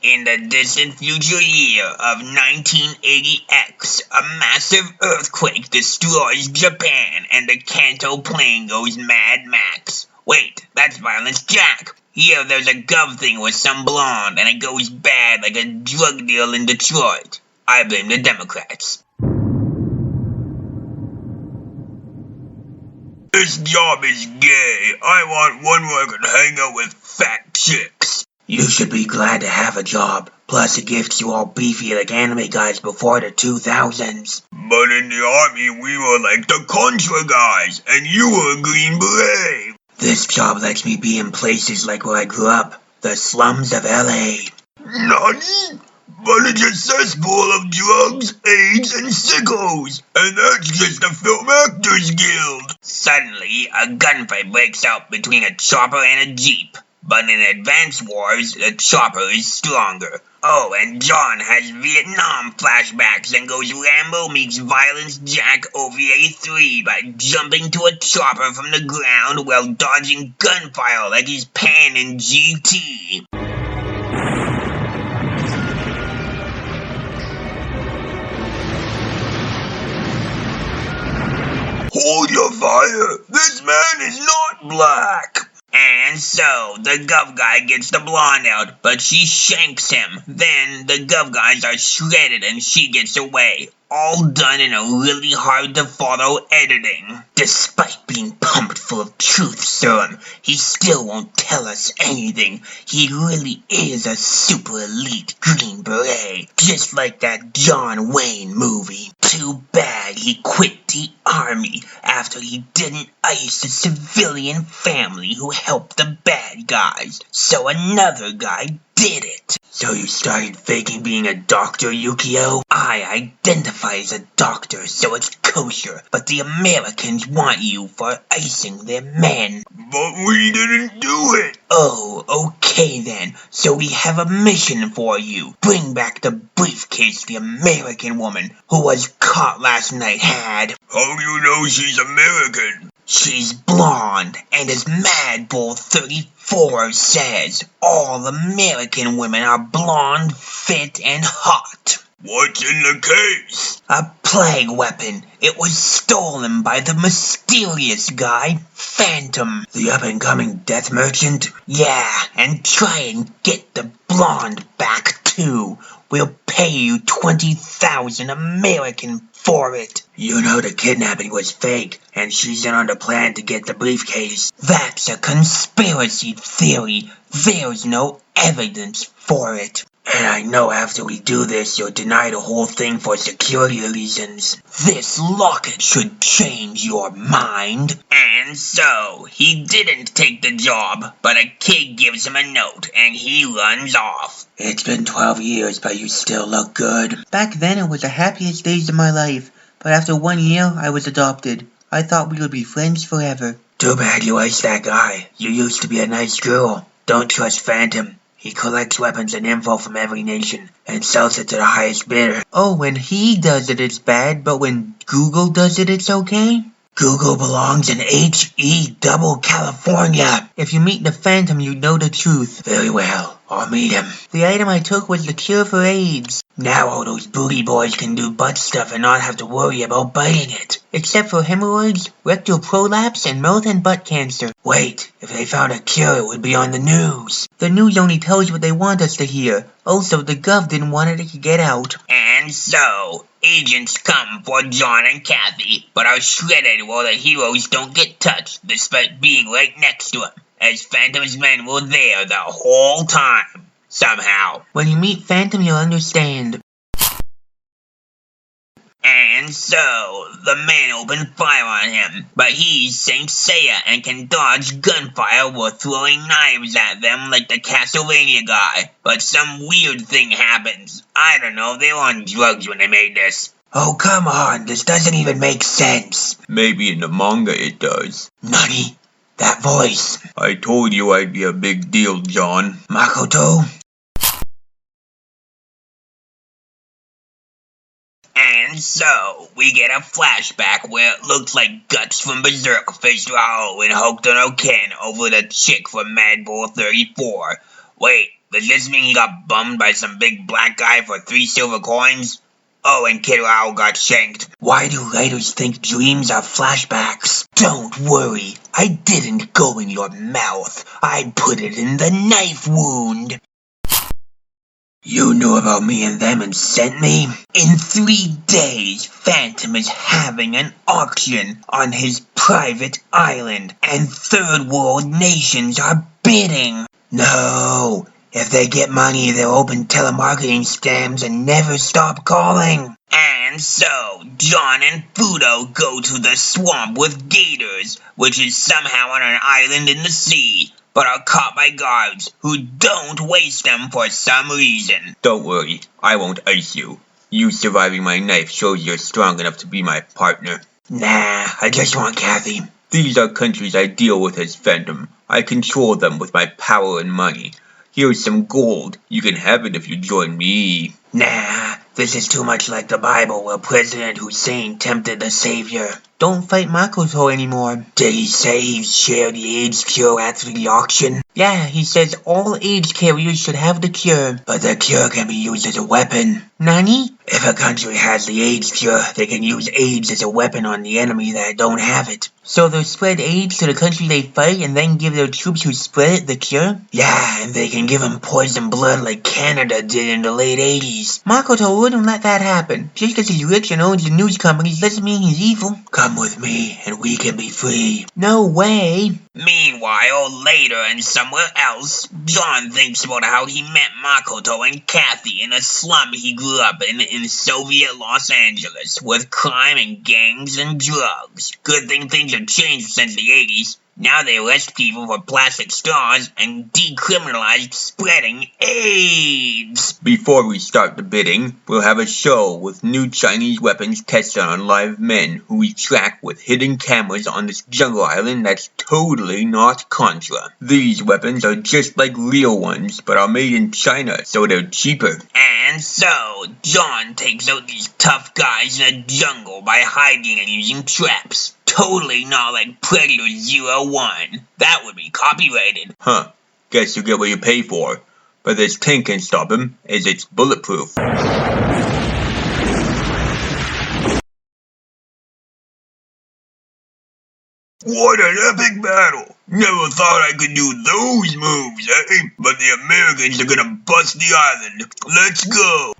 In the distant future year of 1980X, a massive earthquake destroys Japan and the Kanto Plain goes Mad Max. Wait, that's Violence Jack. Here there's a gov thing with some blonde and it goes bad like a drug deal in Detroit. I blame the Democrats. This job is gay. I want one where I can hang out with fat chicks. You should be glad to have a job. Plus it gets you all beefy like anime guys before the 2000s. But in the army we were like the Contra guys, and you were a Green Beret. This job lets me be in places like where I grew up, the slums of LA. Nani? But it's a cesspool of drugs, AIDS, and sickos, and that's just the Film Actors Guild. Suddenly, a gunfight breaks out between a chopper and a jeep. But in Advance Wars, the chopper is stronger. Oh, and John has Vietnam flashbacks and goes Rambo meets Violence Jack OVA 3 by jumping to a chopper from the ground while dodging gunfire like he's Pan in GT. Hold your fire! This man is not black! And so, the gov guy gets the blonde out, but she shanks him. Then, the gov guys are shredded and she gets away. All done in a really hard-to-follow editing. Despite being pumped full of truth serum, he still won't tell us anything. He really is a super elite Green Beret, just like that John Wayne movie. Too bad he quit the army after he didn't ice a civilian family who helped the bad guys, so another guy did it. So you started faking being a doctor, Yukio? I identify as a doctor, so it's kosher, but the Americans want you for icing their men. But we didn't do it! Oh, okay then. So we have a mission for you. Bring back the briefcase the American woman who was caught last night had. How do you know she's American? She's blonde, and as Mad Bull 34 says, all American women are blonde, fit, and hot. What's in the case? A plague weapon. It was stolen by the mysterious guy, Phantom. The up-and-coming death merchant? Yeah, and try and get the blonde back too. We'll pay you 20,000 American for it. You know the kidnapping was fake, and she's in on the plan to get the briefcase. That's a conspiracy theory. There's no evidence for it. And I know after we do this, you'll deny the whole thing for security reasons. This locket should change your mind. And so, he didn't take the job, but a kid gives him a note, and he runs off. It's been 12 years, but you still look good. Back then, it was the happiest days of my life, but after 1 year, I was adopted. I thought we would be friends forever. Too bad you iced that guy. You used to be a nice girl. Don't trust Phantom. He collects weapons and info from every nation, and sells it to the highest bidder. Oh, when he does it, it's bad, but when Google does it, it's okay? Google belongs in H.E. double California. If you meet the Phantom, you know the truth. Very well, I'll meet him. The item I took was the cure for AIDS. Now all those booty boys can do butt stuff and not have to worry about biting it. Except for hemorrhoids, rectal prolapse, and mouth and butt cancer. Wait, if they found a cure, it would be on the news. The news only tells what they want us to hear. Also, the gov didn't want it to get out. And so, agents come for John and Kathy, but are shredded while the heroes don't get touched, despite being right next to him, as Phantom's men were there the whole time. Somehow. When you meet Phantom, you'll understand. And so, the men open fire on him, but he's Saint Seiya and can dodge gunfire while throwing knives at them like the Castlevania guy. But some weird thing happens. I don't know, they were on drugs when they made this. Oh, come on, this doesn't even make sense. Maybe in the manga it does. Nani? That voice. I told you I'd be a big deal, John. Makoto? And so, we get a flashback where it looks like Guts from Berserk faced Rao and Hokuto no Ken over the chick from Mad Bull 34. Wait, Does this mean he got bummed by some big black guy for 3 silver coins? Oh, and Kid Owl got shanked. Why do writers think dreams are flashbacks? Don't worry, I didn't go in your mouth. I put it in the knife wound. You knew about me and them and sent me? In 3 days, Phantom is having an auction on his private island, and third world nations are bidding. No, if they get money, they'll open telemarketing scams and never stop calling. And so, John and Fudo go to the swamp with gators, which is somehow on an island in the sea, but are caught by guards who don't waste them for some reason. Don't worry, I won't ice you. You surviving my knife shows you're strong enough to be my partner. Nah, I just want Kathy. These are countries I deal with as Phantom. I control them with my power and money. Here's some gold. You can have it if you join me. Nah, this is too much like the Bible where President Hussein tempted the Savior. Don't fight Makoto anymore. Did he say he shared the AIDS cure after the auction? Yeah, he says all AIDS carriers should have the cure. But the cure can be used as a weapon. Nani? If a country has the AIDS cure, they can use AIDS as a weapon on the enemy that don't have it. So they'll spread AIDS to the country they fight and then give their troops who spread it the cure? Yeah, and they can give them poison blood like Canada did in the late 80s. Makoto wouldn't let that happen. Just because he's rich and owns the news companies doesn't mean he's evil. Come with me and we can be free. No way. Meanwhile, later and somewhere else, John thinks about how he met Makoto and Kathy in a slum he grew up in Soviet Los Angeles, with crime and gangs and drugs. Good thing things have changed since the 80s. Now they arrest people for plastic straws and decriminalize spreading AIDS. Before we start the bidding, we'll have a show with new Chinese weapons tested on live men who we track with hidden cameras on this jungle island that's totally not Contra. These weapons are just like real ones, but are made in China, so they're cheaper. And so, John takes out these tough guys in a jungle by hiding and using traps. Totally not like Predator 01. That would be copyrighted. Huh. Guess you get what you pay for. But this tank can stop him, as it's bulletproof. What an epic battle! Never thought I could do those moves, eh? But the Americans are gonna bust the island. Let's go!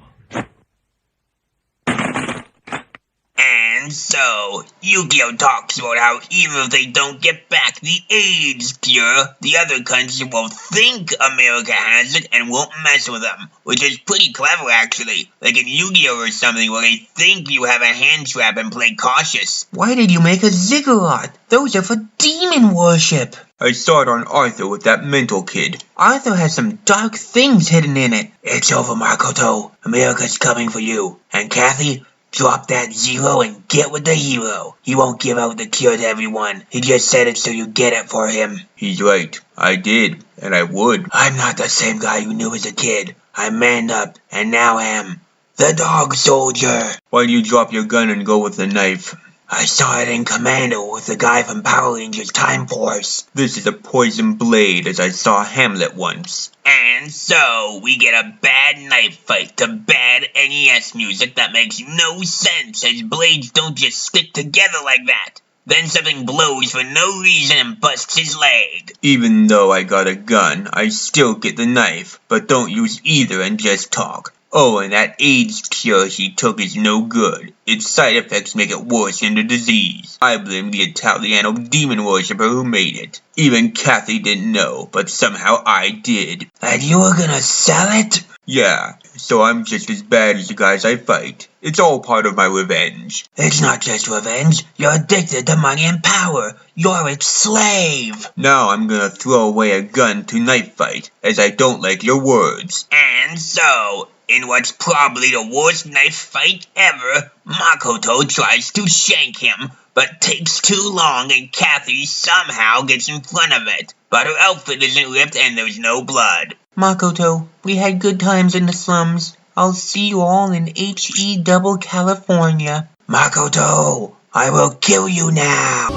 And so, Yu-Gi-Oh talks about how even if they don't get back the AIDS cure, the other countries will think America has it and won't mess with them, which is pretty clever actually, like in Yu-Gi-Oh or something where they think you have a hand trap and play cautious. Why did you make a ziggurat? Those are for demon worship. I saw it on Arthur with that mental kid. Arthur has some dark things hidden in it. It's over, Makoto. America's coming for you. And Kathy, drop that zero and get with the hero. He won't give out the cure to everyone. He just said it so you get it for him. He's right. I did. And I would. I'm not the same guy you knew as a kid. I manned up, and now am the dog soldier. Why do you drop your gun and go with the knife? I saw it in Commando with the guy from Power Rangers Time Force. This is a poison blade, as I saw Hamlet once. And so, we get a bad knife fight to bad NES music that makes no sense, as blades don't just stick together like that. Then something blows for no reason and busts his leg. Even though I got a gun, I still get the knife, but don't use either and just talk. Oh, and that AIDS cure she took is no good. Its side effects make it worse than the disease. I blame the Italiano demon worshipper who made it. Even Kathy didn't know, but somehow I did. And you were gonna sell it? Yeah, so I'm just as bad as the guys I fight. It's all part of my revenge. It's not just revenge. You're addicted to money and power. You're its slave. Now I'm gonna throw away a gun to knife fight, as I don't like your words. And so, in what's probably the worst knife fight ever, Makoto tries to shank him, but takes too long and Kathy somehow gets in front of it. But her outfit isn't ripped and there's no blood. Makoto, we had good times in the slums. I'll see you all in HE double California. Makoto, I will kill you now.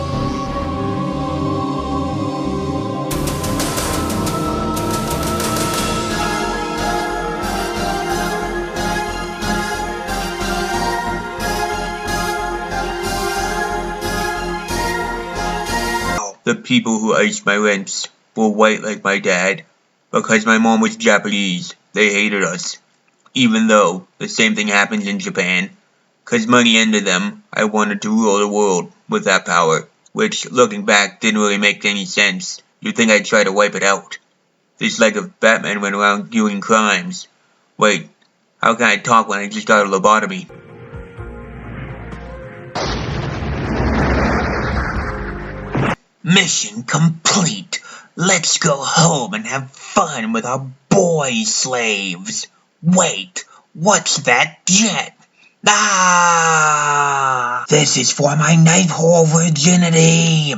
The people who iced my rents were white like my dad. Because my mom was Japanese, they hated us. Even though the same thing happens in Japan. 'Cause money ended them, I wanted to rule the world with that power. Which, looking back, didn't really make any sense. You'd think I'd try to wipe it out. Just like if Batman went around doing crimes. Wait, how can I talk when I just got a lobotomy? Mission complete. Let's go home and have fun with our boy slaves. Wait, what's that jet? Ah! This is for my knife hole virginity.